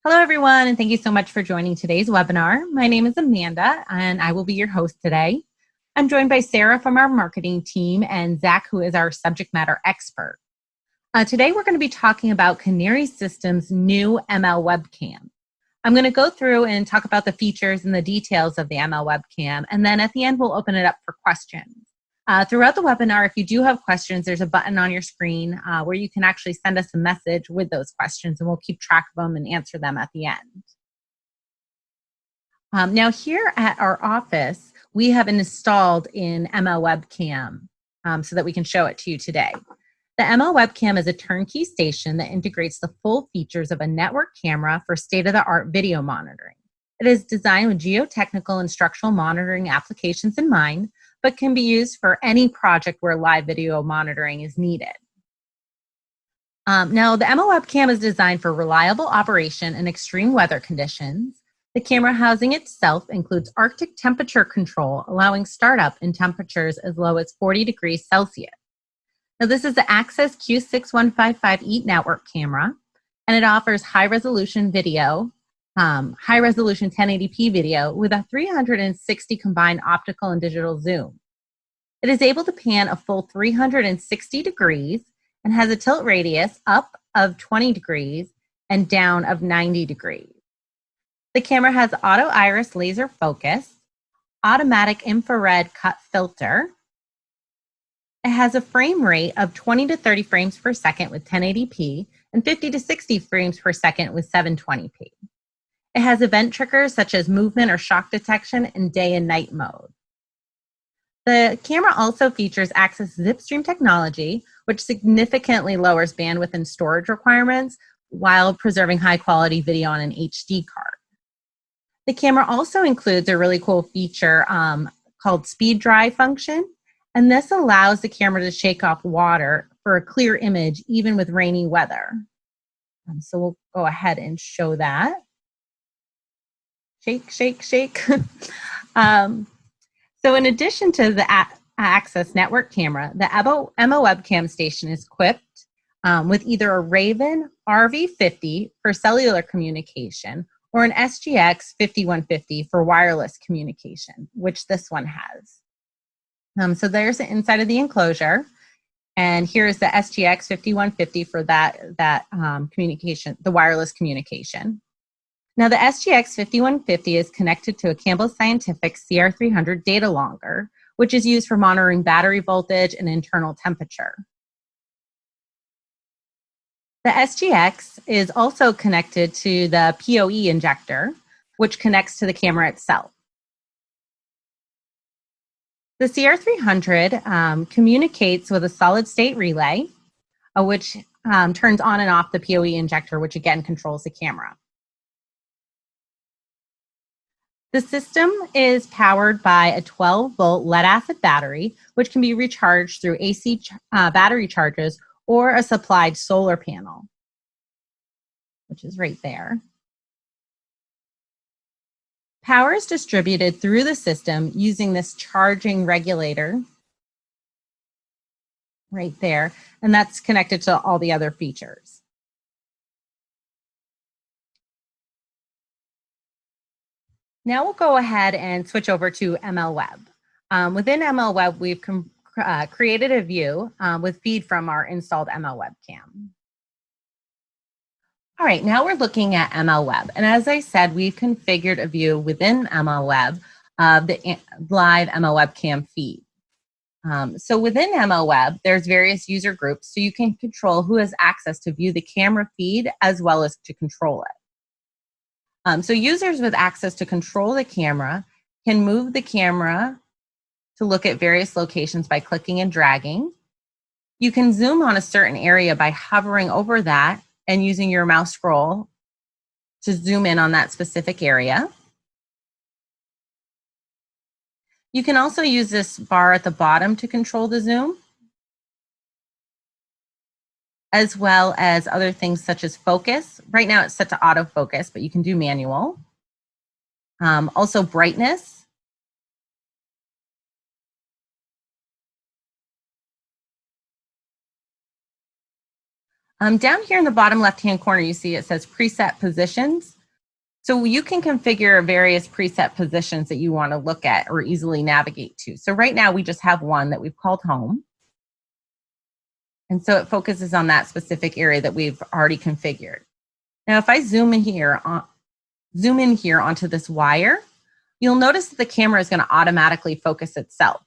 Hello, everyone, and thank you so much for joining today's webinar. My name is Amanda, and I will be your host today. I'm joined by Sarah from our marketing team and Zach, who is our subject matter expert. Today, we're going to be talking about Canary Systems' new MLWebcam. I'm going to go through and talk about the features and the details of the MLWebcam, and then at the end, we'll open it up for questions. Throughout the webinar, if you do have questions, there's a button on your screen where you can actually send us a message with those questions, and we'll keep track of them and answer them at the end. Now here at our office, we have installed in MLWebcam so that we can show it to you today. The MLWebcam is a turnkey station that integrates the full features of a network camera for state-of-the-art video monitoring. It is designed with geotechnical and structural monitoring applications in mind, but can be used for any project where live video monitoring is needed. Now, the MLWebcam is designed for reliable operation in extreme weather conditions. The camera housing itself includes Arctic temperature control, allowing startup in temperatures as low as 40 degrees Celsius. Now, this is the Access Q6155E network camera, and it offers high-resolution video, high-resolution 1080p video with a 360 combined optical and digital zoom. It is able to pan a full 360 degrees and has a tilt radius up of 20 degrees and down of 90 degrees. The camera has auto iris laser focus, automatic infrared cut filter. It has a frame rate of 20 to 30 frames per second with 1080p and 50 to 60 frames per second with 720p. It has event triggers such as movement or shock detection in day and night mode. The camera also features Access Zipstream technology, which significantly lowers bandwidth and storage requirements while preserving high-quality video on an HD card. The camera also includes a really cool feature called speed dry function, and this allows the camera to shake off water for a clear image even with rainy weather. So we'll go ahead and show that. Shake, shake, shake. So in addition to the Access network camera, the MLWebcam station is equipped with either a Raven RV50 for cellular communication or an SGX 5150 for wireless communication, which this one has. So there's the inside of the enclosure, and here's the SGX 5150 for that communication, the wireless communication. Now, the SGX 5150 is connected to a Campbell Scientific CR300 data logger, which is used for monitoring battery voltage and internal temperature. The SGX is also connected to the PoE injector, which connects to the camera itself. The CR300 communicates with a solid-state relay, which turns on and off the PoE injector, which again controls the camera. The system is powered by a 12-volt lead-acid battery, which can be recharged through AC battery charges or a supplied solar panel, which is right there. Power is distributed through the system using this charging regulator right there, and that's connected to all the other features. Now we'll go ahead and switch over to MLWeb. Within MLWeb, we've created a view with feed from our installed MLWebcam. All right, now we're looking at MLWeb. And as I said, we've configured a view within MLWeb of the live MLWebcam feed. So within MLWeb, there's various user groups, so you can control who has access to view the camera feed as well as to control it. So users with access to control the camera can move the camera to look at various locations by clicking and dragging. You can zoom on a certain area by hovering over that and using your mouse scroll to zoom in on that specific area. You can also use this bar at the bottom to control the zoom, as well as other things such as focus. Right now it's set to autofocus, but you can do manual. Also brightness. Down here in the bottom left-hand corner, you see it says preset positions. So you can configure various preset positions that you want to look at or easily navigate to. So right now we just have one that we've called home. And so it focuses on that specific area that we've already configured. Now, if I zoom in here onto this wire, you'll notice that the camera is going to automatically focus itself.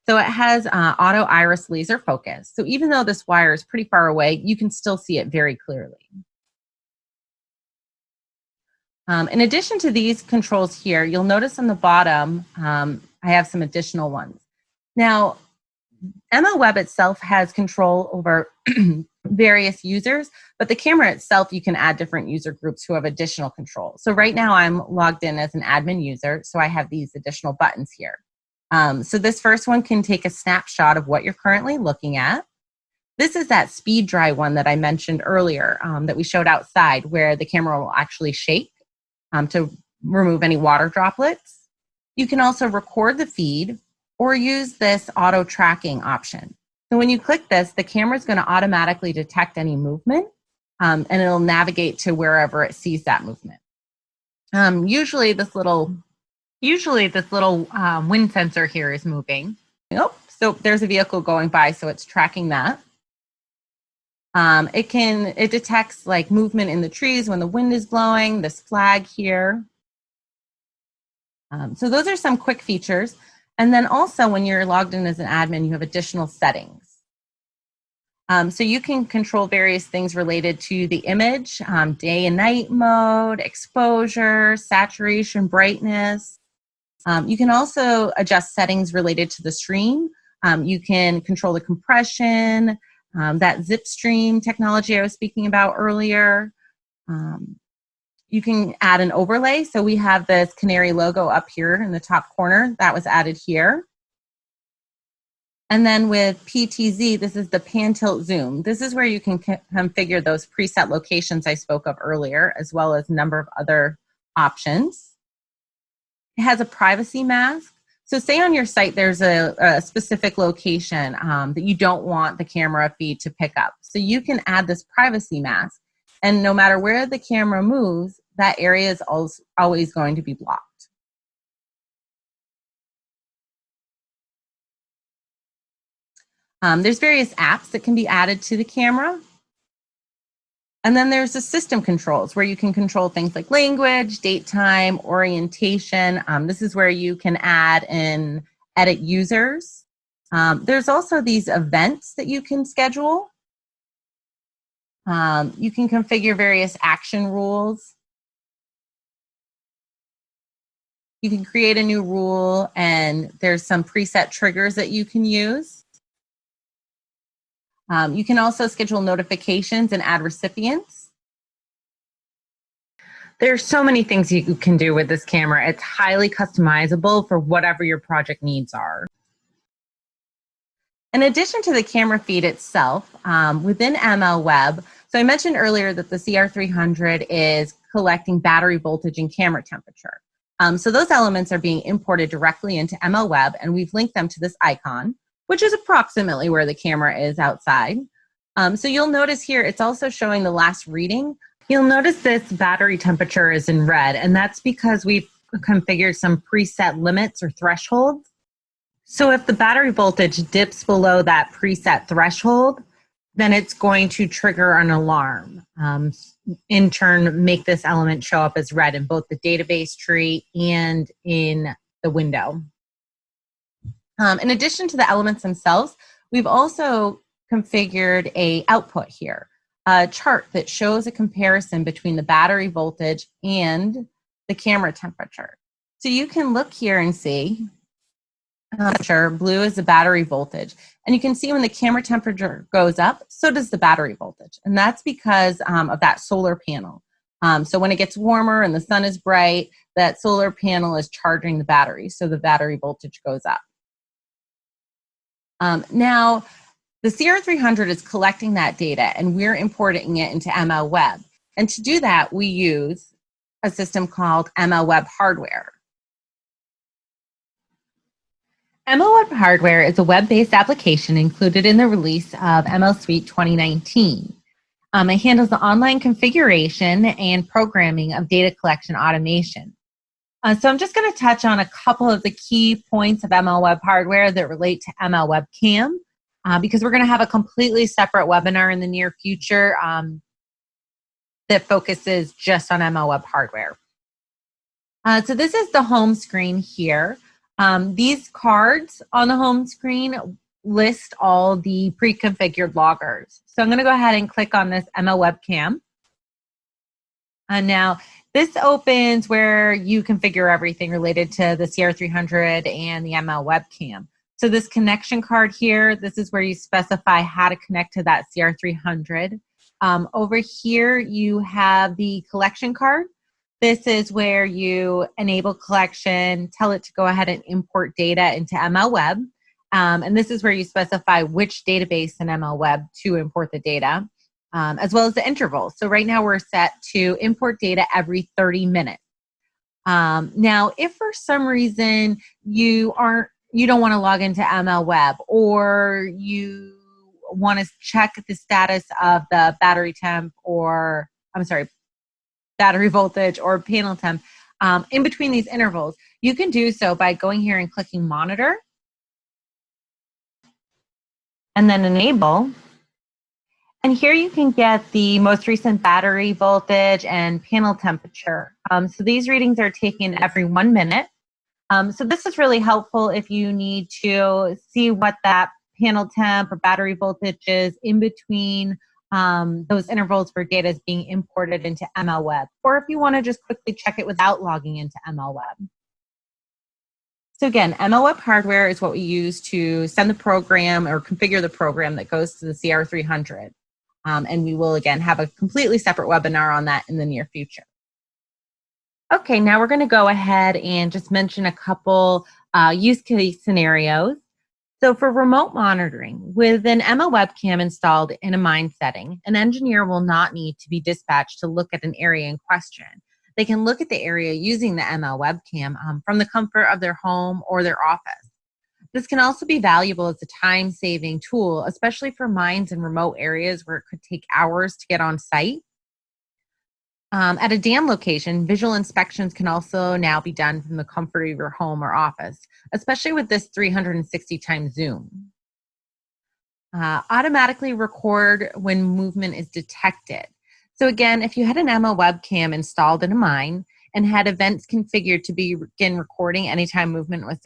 So it has auto iris laser focus. So even though this wire is pretty far away, you can still see it very clearly. In addition to these controls here, you'll notice on the bottom, I have some additional ones. Now, MLWeb itself has control over various users, but the camera itself, you can add different user groups who have additional control. So right now I'm logged in as an admin user, so I have these additional buttons here. So this first one can take a snapshot of what you're currently looking at. This is that speed dry one that I mentioned earlier that we showed outside, where the camera will actually shake to remove any water droplets. You can also record the feed or use this auto tracking option. So when you click this, the camera is going to automatically detect any movement and it'll navigate to wherever it sees that movement. Usually this little wind sensor here is moving. Oh, so there's a vehicle going by, so it's tracking that. It detects like movement in the trees when the wind is blowing, this flag here. So those are some quick features. And then also when you're logged in as an admin, you have additional settings. So you can control various things related to the image, day and night mode, exposure, saturation, brightness. You can also adjust settings related to the stream. You can control the compression, that zip stream technology I was speaking about earlier. You can add an overlay. So we have this Canary logo up here in the top corner that was added here. And then with PTZ, this is the pan tilt zoom. This is where you can configure those preset locations I spoke of earlier, as well as a number of other options. It has a privacy mask. So say on your site there's a specific location that you don't want the camera feed to pick up. So you can add this privacy mask, and no matter where the camera moves, that area is always going to be blocked. There's various apps that can be added to the camera. And then there's the system controls where you can control things like language, date, time, orientation. This is where you can add and edit users. There's also these events that you can schedule. You can configure various action rules. You can create a new rule, and there's some preset triggers that you can use. You can also schedule notifications and add recipients. There's so many things you can do with this camera. It's highly customizable for whatever your project needs are. In addition to the camera feed itself, within MLWeb, so I mentioned earlier that the CR300 is collecting battery voltage and camera temperature. So those elements are being imported directly into MLWeb, and we've linked them to this icon, which is approximately where the camera is outside. So you'll notice here, it's also showing the last reading. You'll notice this battery temperature is in red, and that's because we've configured some preset limits or thresholds. So if the battery voltage dips below that preset threshold, then it's going to trigger an alarm. In turn, make this element show up as red in both the database tree and in the window. In addition to the elements themselves, we've also configured an output here, a chart that shows a comparison between the battery voltage and the camera temperature. So you can look here and see, blue is the battery voltage. And you can see when the camera temperature goes up, so does the battery voltage. And that's because of that solar panel. So when it gets warmer and the sun is bright, that solar panel is charging the battery, so the battery voltage goes up. Now, the CR300 is collecting that data, and we're importing it into MLWeb. And to do that, we use a system called MLWeb hardware. MLWeb hardware is a web-based application included in the release of ML Suite 2019. It handles the online configuration and programming of data collection automation. So I'm just going to touch on a couple of the key points of MLWeb hardware that relate to MLWebcam, because we're going to have a completely separate webinar in the near future that focuses just on MLWeb hardware. So this is the home screen here. These cards on the home screen list all the pre-configured loggers. So I'm going to go ahead and click on this MLWebcam. And now this opens where you configure everything related to the CR300 and the MLWebcam. So this connection card here, this is where you specify how to connect to that CR300. Over here, you have the collection card. This is where you enable collection, tell it to go ahead and import data into MLWeb. And this is where you specify which database in MLWeb to import the data, as well as the interval. So right now we're set to import data every 30 minutes. Now, if for some reason you don't want to log into MLWeb, or you want to check the status of the battery voltage or panel temp in between these intervals, you can do so by going here and clicking monitor and then enable. And here you can get the most recent battery voltage and panel temperature. So these readings are taken every 1 minute. So this is really helpful if you need to see what that panel temp or battery voltage is in between those intervals where data is being imported into MLWeb, or if you want to just quickly check it without logging into MLWeb. So again, MLWeb hardware is what we use to send the program or configure the program that goes to the CR300. And we will, again, have a completely separate webinar on that in the near future. Okay, now we're going to go ahead and just mention a couple use case scenarios. So for remote monitoring, with an MLWebcam installed in a mine setting, an engineer will not need to be dispatched to look at an area in question. They can look at the area using the MLWebcam from the comfort of their home or their office. This can also be valuable as a time-saving tool, especially for mines in remote areas where it could take hours to get on site. At a dam location, visual inspections can also now be done from the comfort of your home or office, especially with this 360 times zoom. Automatically record when movement is detected. So again, if you had an MLWebcam installed in a mine and had events configured to begin recording anytime movement was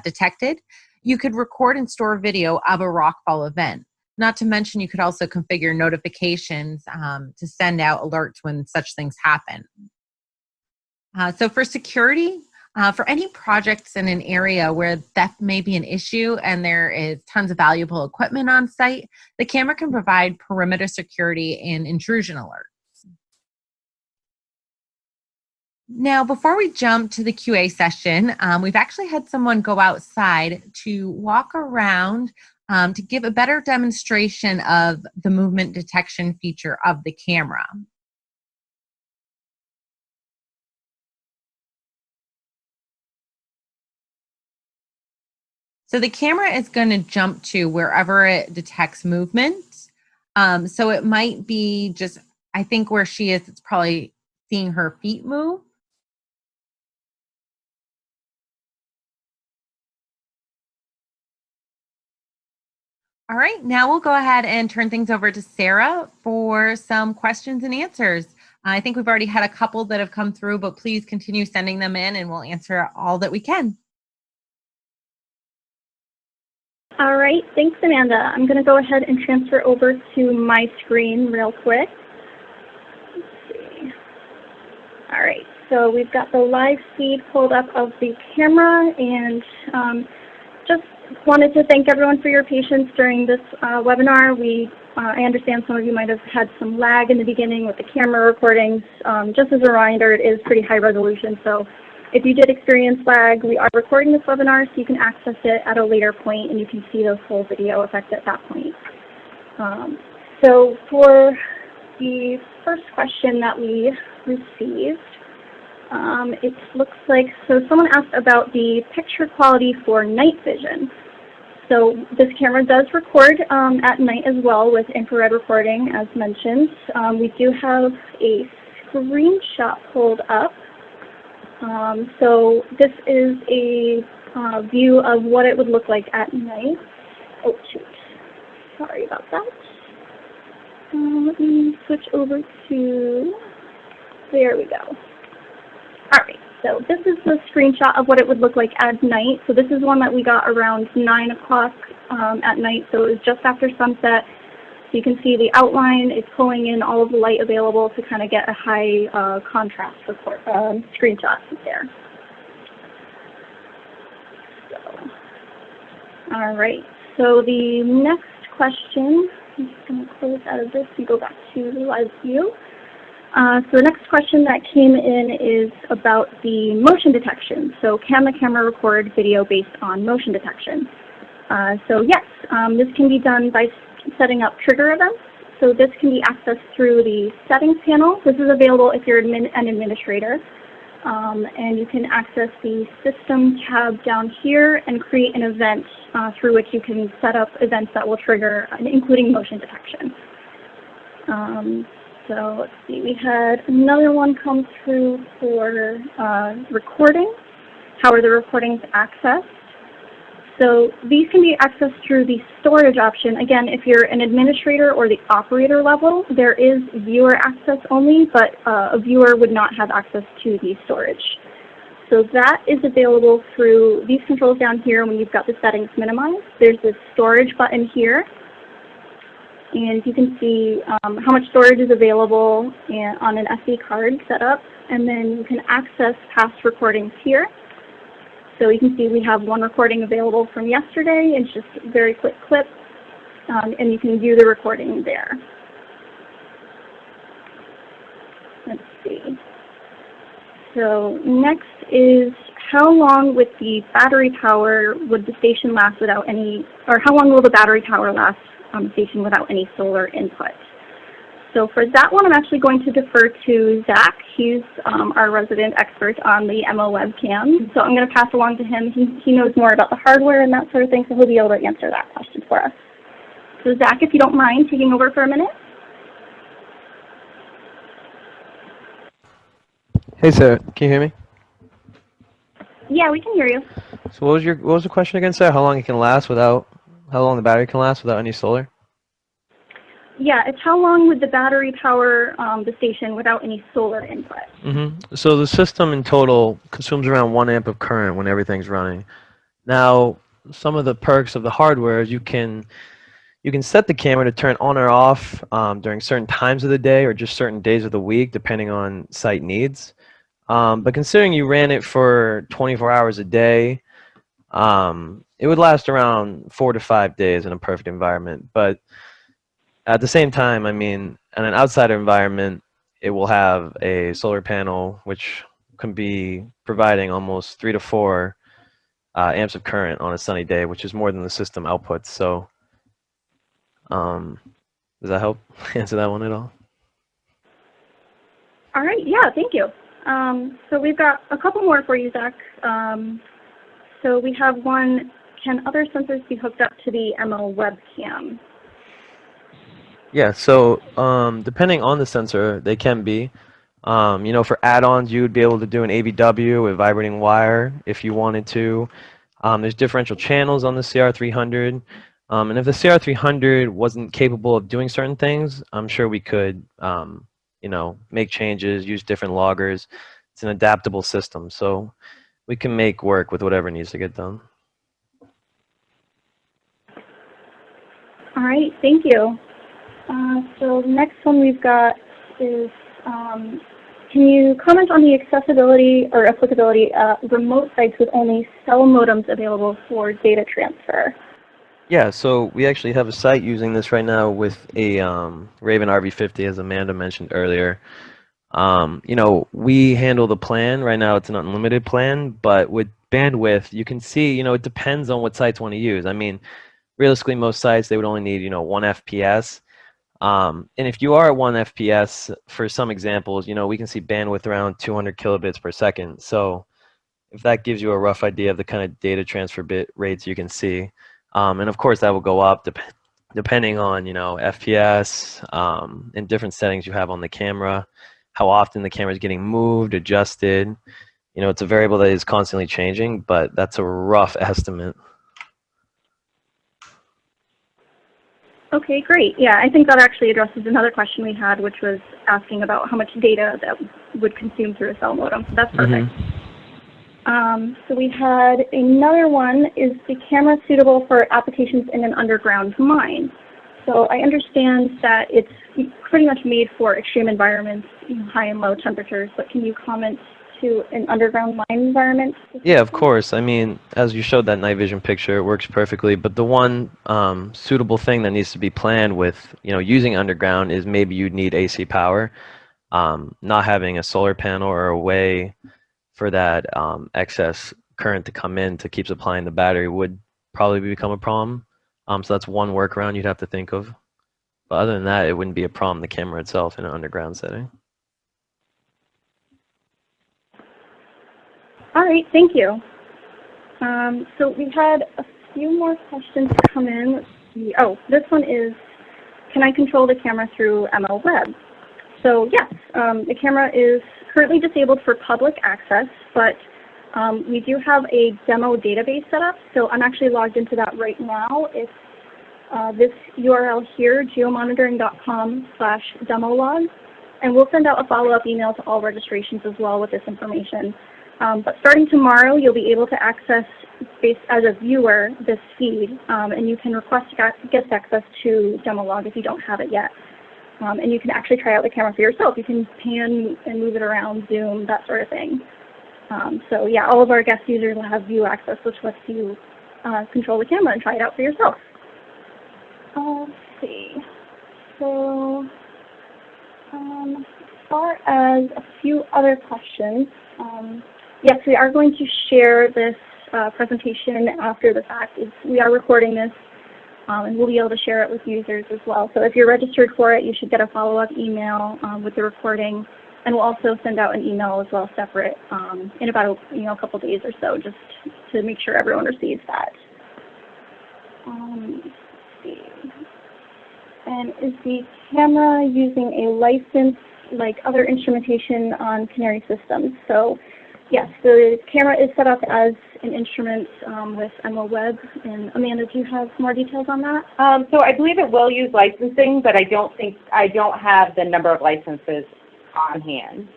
detected, you could record and store video of a rockfall event. Not to mention, you could also configure notifications to send out alerts when such things happen. So for security, for any projects in an area where theft may be an issue and there is tons of valuable equipment on site, the camera can provide perimeter security and intrusion alerts. Now, before we jump to the QA session, we've actually had someone go outside to walk around to give a better demonstration of the movement detection feature of the camera. So the camera is going to jump to wherever it detects movement. So it might be just, I think where she is, it's probably seeing her feet move. All right, now we'll go ahead and turn things over to Sarah for some questions and answers. I think we've already had a couple that have come through, but please continue sending them in and we'll answer all that we can. All right, thanks, Amanda. I'm going to go ahead and transfer over to my screen real quick. Let's see. All right, so we've got the live feed pulled up of the camera, and just wanted to thank everyone for your patience during this webinar. I understand some of you might have had some lag in the beginning with the camera recordings. Just as a reminder, it is pretty high resolution, so if you did experience lag, we are recording this webinar so you can access it at a later point and you can see the full video effect at that point. So for the first question that we received, it looks like, so someone asked about the picture quality for night vision. So this camera does record at night as well with infrared recording, as mentioned. We do have a screenshot pulled up. So this is a view of what it would look like at night. Oh, shoot. Sorry about that. Let me switch over to, there we go. All right, so this is the screenshot of what it would look like at night. So this is one that we got around 9 o'clock at night, so it was just after sunset. So you can see the outline, it's pulling in all of the light available to kind of get a high contrast screenshot there. So, all right, so the next question, I'm just going to close out of this and go back to the live view. So the next question that came in is about the motion detection. So can the camera record video based on motion detection? So yes, this can be done by setting up trigger events. So this can be accessed through the settings panel. This is available if you're an administrator. And you can access the system tab down here and create an event through which you can set up events that will trigger, including motion detection. So let's see, we had another one come through for recording. How are the recordings accessed? So these can be accessed through the storage option. Again, if you're an administrator or the operator level, there is viewer access only, but a viewer would not have access to the storage. So that is available through these controls down here when you've got the settings minimized. There's this storage button here, and you can see how much storage is available on an SD card setup, and then you can access past recordings here. So you can see we have one recording available from yesterday. It's just a very quick clip, and you can view the recording there. Let's see. So next is how long with the battery power would the station last without any, or how long will the battery power last on the station without any solar input? So for that one, I'm actually going to defer to Zach. He's our resident expert on the MLWebcam. So I'm going to pass along to him. He knows more about the hardware and that sort of thing, so he'll be able to answer that question for us. So Zach, if you don't mind taking over for a minute. Hey, Sarah, can you hear me? Yeah, we can hear you. So what was the question again, Sarah? How long the battery can last without any solar? Yeah, it's how long would the battery power the station without any solar input? So the system in total consumes around 1 amp of current when everything's running. Now, some of the perks of the hardware is you can set the camera to turn on or off during certain times of the day or just certain days of the week, depending on site needs. But considering you ran it for 24 hours a day, it would last around 4 to 5 days in a perfect environment. But at the same time, I mean, in an outside environment, it will have a solar panel which can be providing almost 3 to 4 amps of current on a sunny day, which is more than the system outputs. So does that help answer that one at all? All right, yeah, thank you. So we've got a couple more for you, Zach. So we have one, can other sensors be hooked up to the MLWebcam? Yeah, so depending on the sensor, they can be. You know, for add-ons, you would be able to do an AVW with vibrating wire if you wanted to. There's differential channels on the CR300. And if the CR300 wasn't capable of doing certain things, I'm sure we could, you know, make changes, use different loggers. It's an adaptable system, so we can make work with whatever needs to get done. All right, thank you. So the next one we've got is, can you comment on the accessibility or applicability of remote sites with only cell modems available for data transfer? Yeah, so we actually have a site using this right now with a Raven RV50, as Amanda mentioned earlier. You know, we handle the plan. Right now it's an unlimited plan, but with bandwidth, you can see, you know, it depends on what sites want to use. I mean, realistically, most sites, they would only need, you know, 1 FPS. And if you are at 1 FPS, for some examples, you know, we can see bandwidth around 200 kilobits per second. So if that gives you a rough idea of the kind of data transfer bit rates you can see. And of course, that will go up depending on, FPS and different settings you have on the camera, how often the camera is getting moved, adjusted. It's a variable that is constantly changing, but that's a rough estimate. Okay, great. Yeah, I think that actually addresses another question we had, which was asking about how much data that would consume through a cell modem. So that's perfect. So we had another one, is the camera suitable for applications in an underground mine? So I understand that it's pretty much made for extreme environments, high and low temperatures, but can you comment to an underground mine environment? Yeah, of course. I mean, as you showed that night vision picture, it works perfectly. But the one suitable thing that needs to be planned with, using underground is maybe you'd need AC power. Not having a solar panel or a way for that excess current to come in to keep supplying the battery would probably become a problem. So that's one workaround you'd have to think of. But other than that, it wouldn't be a problem, the camera itself, in an underground setting. All right, thank you. So we had a few more questions come in. Let's see. Oh, this one is, can I control the camera through MLWeb? So yes, the camera is currently disabled for public access, but we do have a demo database set up. So I'm actually logged into that right now. It's this URL here, geomonitoring.com/demolog. And we'll send out a follow-up email to all registrations as well with this information. But starting tomorrow, you'll be able to access, as a viewer, this feed, and you can request guest access to Demolog if you don't have it yet. And you can actually try out the camera for yourself. You can pan and move it around, zoom, that sort of thing. So yeah, all of our guest users will have view access, which lets you control the camera and try it out for yourself. Let's see. So as far as a few other questions, yes, we are going to share this presentation after the fact. We are recording this, and we'll be able to share it with users as well. So if you're registered for it, you should get a follow-up email with the recording, and we'll also send out an email as well, separate, in about a couple days or so, just to make sure everyone receives that. Let's see. And is the camera using a license like other instrumentation on Canary Systems? So yes, the camera is set up as an instrument with MLWeb. And Amanda, do you have more details on that? So I believe it will use licensing, but I don't have the number of licenses on hand.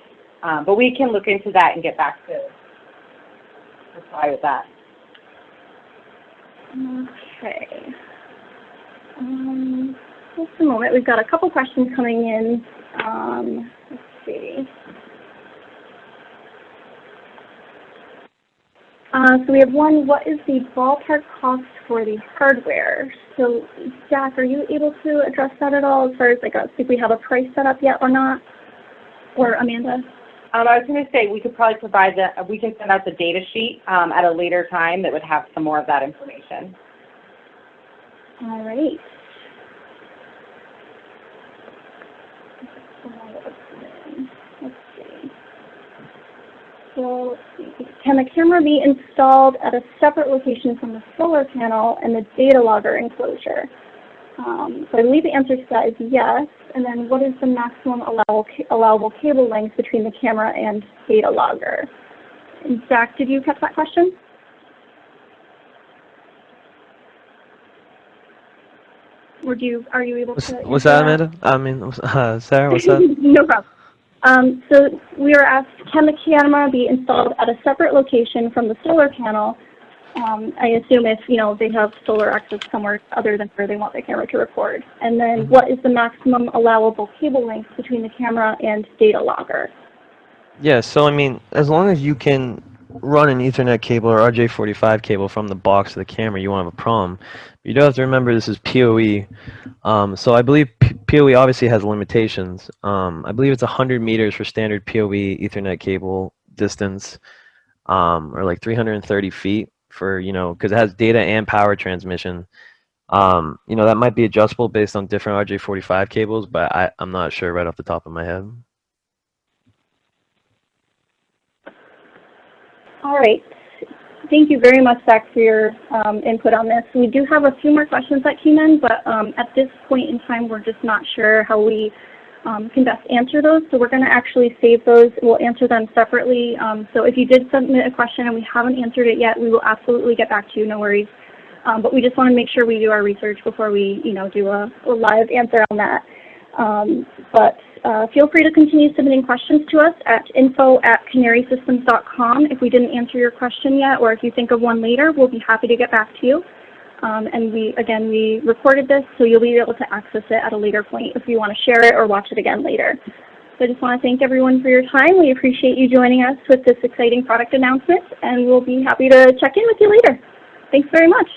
But we can look into that and get back to reply with that. Okay. Just a moment. We've got a couple questions coming in. Let's see. So we have one, what is the ballpark cost for the hardware? So Jack, are you able to address that at all as far as if we have a price set up yet or not? Or Amanda? I was going to say we could probably provide we can send out the data sheet at a later time that would have some more of that information. All right. Let's see. So can the camera be installed at a separate location from the solar panel and the data logger enclosure? So I believe the answer to that is yes. And then what is the maximum allowable cable length between the camera and data logger? And Zach, did you catch that question? Or are you able to? What's that, Amanda? I mean, Sarah, what's that? No problem. So we are asked, can the camera be installed at a separate location from the solar panel? I assume if they have solar access somewhere other than where they want the camera to record. And then what is the maximum allowable cable length between the camera and data logger? Yeah, so I mean, as long as you can run an Ethernet cable or RJ45 cable from the box to the camera, you won't have a problem. But you do have to remember this is PoE. So I believe PoE obviously has limitations. I believe it's 100 meters for standard PoE Ethernet cable distance, or like 330 feet for, because it has data and power transmission. That might be adjustable based on different RJ45 cables, but I'm not sure right off the top of my head. All right. Thank you very much, Zach, for your input on this. We do have a few more questions that came in, but at this point in time, we're just not sure how we can best answer those. So we're going to actually save those. We'll answer them separately. So if you did submit a question and we haven't answered it yet, we will absolutely get back to you. No worries. But we just want to make sure we do our research before we, do a live answer on that. But feel free to continue submitting questions to us at info@canarysystems.com. If we didn't answer your question yet, or if you think of one later, we'll be happy to get back to you. And we recorded this, so you'll be able to access it at a later point if you want to share it or watch it again later. So I just want to thank everyone for your time. We appreciate you joining us with this exciting product announcement, and we'll be happy to check in with you later. Thanks very much.